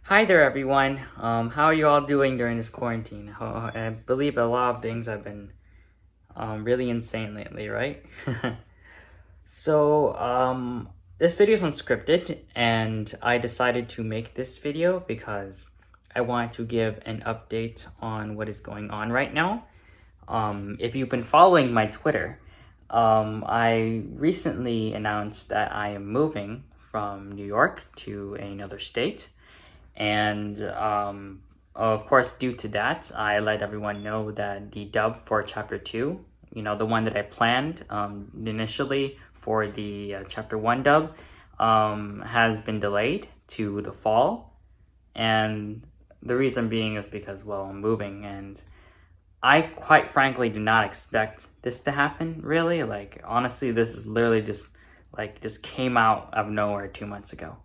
Hi there, everyone. How are you all doing during this quarantine? I believe a lot of things have been really insane lately, right? So, this video is unscripted, and I decided to make this video because I wanted to give an update on what is going on right now. If you've been following my Twitter, I recently announced that I am moving from New York to another state. And of course, due to that, I let everyone know that the dub for chapter 2, the one that I planned initially for the chapter 1 dub, has been delayed to the fall. And the reason being is because, well, I'm moving, and I quite frankly did not expect this to happen, really. Like, honestly, this is literally just came out of nowhere 2 months ago.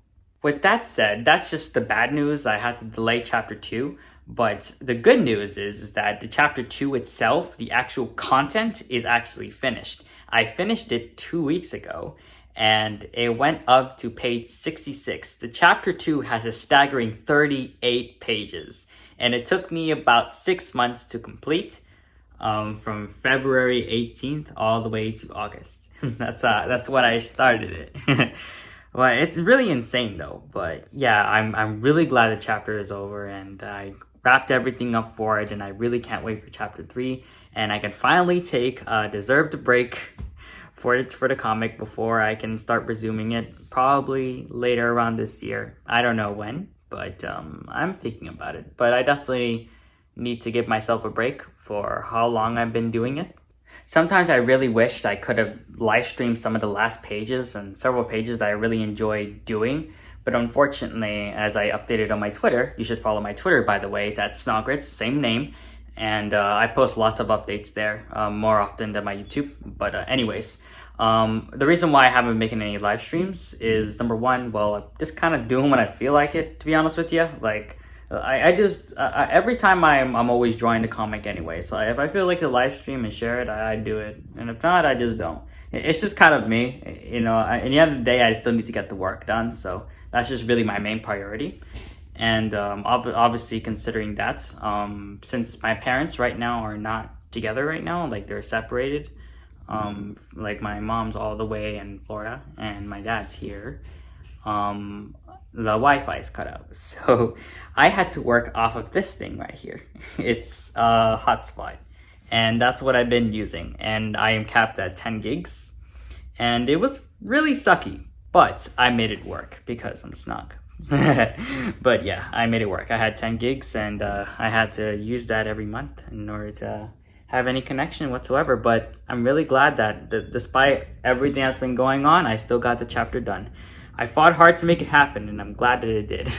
With that said, that's just the bad news. I had to delay chapter 2. But the good news is that the chapter 2 itself, the actual content, is actually finished. I finished it 2 weeks ago, and it went up to page 66. The chapter 2 has a staggering 38 pages, and it took me about 6 months to complete, from February 18th all the way to August. That's when I started it. Well, it's really insane though. But yeah, I'm really glad the chapter is over, and I wrapped everything up for it, and I really can't wait for chapter 3, and I can finally take a deserved break for the comic before I can start resuming it, probably later around this year. I don't know when, but I'm thinking about it. But I definitely need to give myself a break for how long I've been doing it. Sometimes I really wished I could have live streamed some of the last pages and several pages that I really enjoyed doing. But unfortunately, as I updated on my Twitter, you should follow my Twitter, by the way. It's at Snogwritts, same name. And I post lots of updates there, more often than my YouTube. But anyways, the reason why I haven't been making any live streams is, number one, well, I'm just kind of doing when I feel like it, to be honest with you. Like, I just every time I'm always drawing the comic anyway. So if I feel like to live stream and share it, I do it, and if not, I just don't. It's just kind of me, At the end of the day, I still need to get the work done, so that's just really my main priority. And obviously, considering that, since my parents right now are not together right now, like they're separated. Like my mom's all the way in Florida, and my dad's here. The Wi-Fi is cut out. So I had to work off of this thing right here. It's a hotspot, and that's what I've been using. And I am capped at 10 gigs, and it was really sucky, but I made it work because I'm snug. But yeah, I made it work. I had 10 gigs, and I had to use that every month in order to have any connection whatsoever. But I'm really glad that despite everything that's been going on, I still got the chapter done. I fought hard to make it happen, and I'm glad that it did.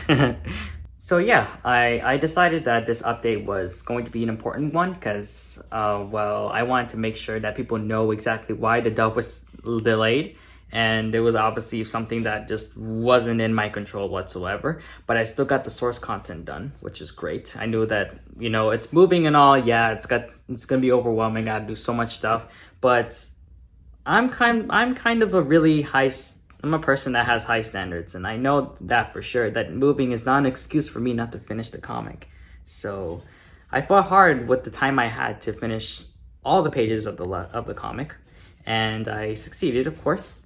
So yeah, I decided that this update was going to be an important one because, well, I wanted to make sure that people know exactly why the dub was delayed. And it was obviously something that just wasn't in my control whatsoever. But I still got the source content done, which is great. I knew that, it's moving and all. Yeah, it's gonna be overwhelming. I gotta do so much stuff. But I'm kind of I'm a person that has high standards, and I know that for sure, that moving is not an excuse for me not to finish the comic. So I fought hard with the time I had to finish all the pages of the comic, and I succeeded, of course.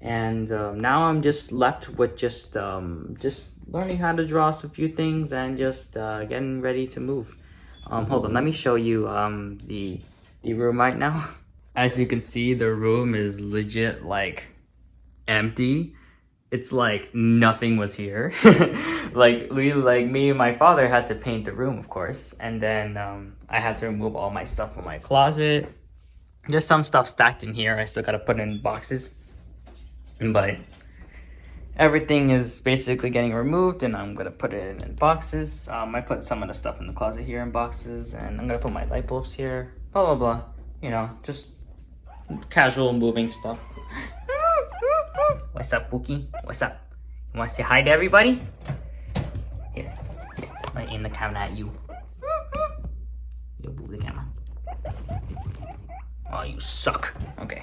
And now I'm just left with just learning how to draw a few things and just getting ready to move. Hold on, let me show you the room right now. As you can see, the room is legit like empty. It's like nothing was here. Like me and my father had to paint the room, of course, and then I had to remove all my stuff from my closet. There's some stuff stacked in here. I still gotta put it in boxes, but everything is basically getting removed, and I'm gonna put it in boxes. I put some of the stuff in the closet here in boxes, and I'm gonna put my light bulbs here. Blah blah blah. Just casual moving stuff. What's up, Pookie? What's up? You want to say hi to everybody? Here. I aim the camera at you. You move the camera. Oh, you suck. Okay.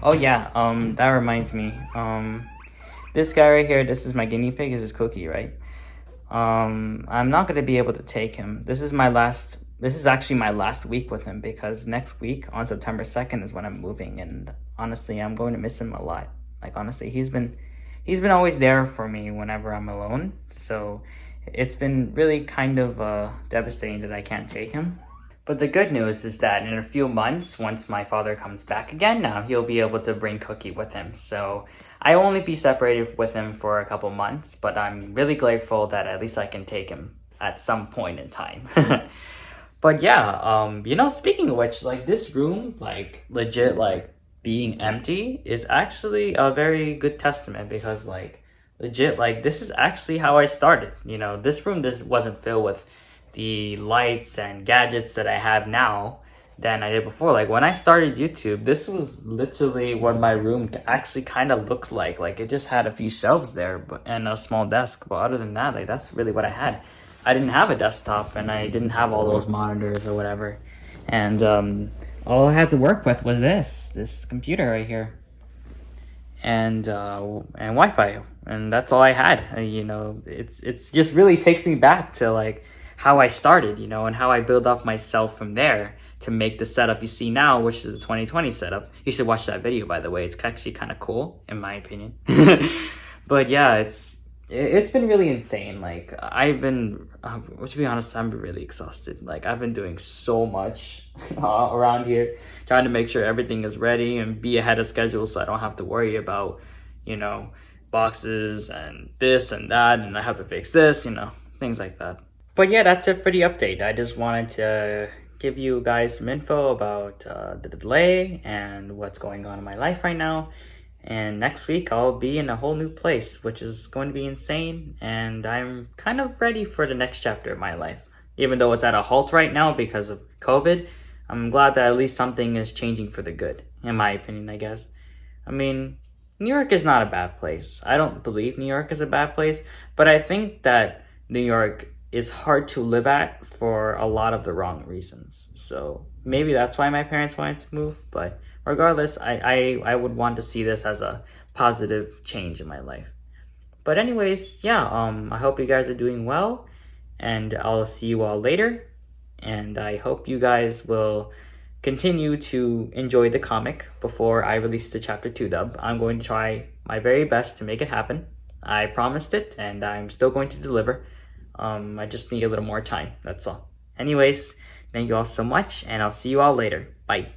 Oh yeah. That reminds me. This guy right here. This is my guinea pig. This is Cookie, right? I'm not gonna be able to take him. This is actually my last week with him because next week on September 2nd is when I'm moving, and honestly, I'm going to miss him a lot. Like honestly, he's been always there for me whenever I'm alone. So it's been really kind of devastating that I can't take him. But the good news is that in a few months, once my father comes back again, now he'll be able to bring Cookie with him. So I will only be separated with him for a couple months, but I'm really grateful that at least I can take him at some point in time. But yeah, speaking of which, like this room, like legit, like being empty is actually a very good testament because like legit, like this is actually how I started. This room just wasn't filled with the lights and gadgets that I have now than I did before. Like when I started YouTube, this was literally what my room actually kind of looked like. Like it just had a few shelves there and a small desk. But other than that, like that's really what I had. I didn't have a desktop and I didn't have all those monitors or whatever. And all I had to work with was this computer right here. And Wi-Fi, and that's all I had. It's just really takes me back to like how I started, and how I build up myself from there to make the setup you see now, which is the 2020 setup. You should watch that video, by the way. It's actually kind of cool, in my opinion. But yeah, it's been really insane. Like I've been, to be honest, I'm really exhausted. Like I've been doing so much around here, trying to make sure everything is ready and be ahead of schedule, so I don't have to worry about, boxes and this and that, and I have to fix this, things like that. But yeah, that's it for the update. I just wanted to give you guys some info about the delay and what's going on in my life right now. And next week I'll be in a whole new place, which is going to be insane. And I'm kind of ready for the next chapter of my life. Even though it's at a halt right now because of COVID, I'm glad that at least something is changing for the good, in my opinion, I guess. I mean, New York is not a bad place. I don't believe New York is a bad place, but I think that New York is hard to live at for a lot of the wrong reasons. So maybe that's why my parents wanted to move, but regardless, I would want to see this as a positive change in my life. But anyways, yeah, I hope you guys are doing well, and I'll see you all later. And I hope you guys will continue to enjoy the comic before I release the chapter 2 dub. I'm going to try my very best to make it happen. I promised it, and I'm still going to deliver. I just need a little more time, that's all. Anyways, thank you all so much, and I'll see you all later. Bye.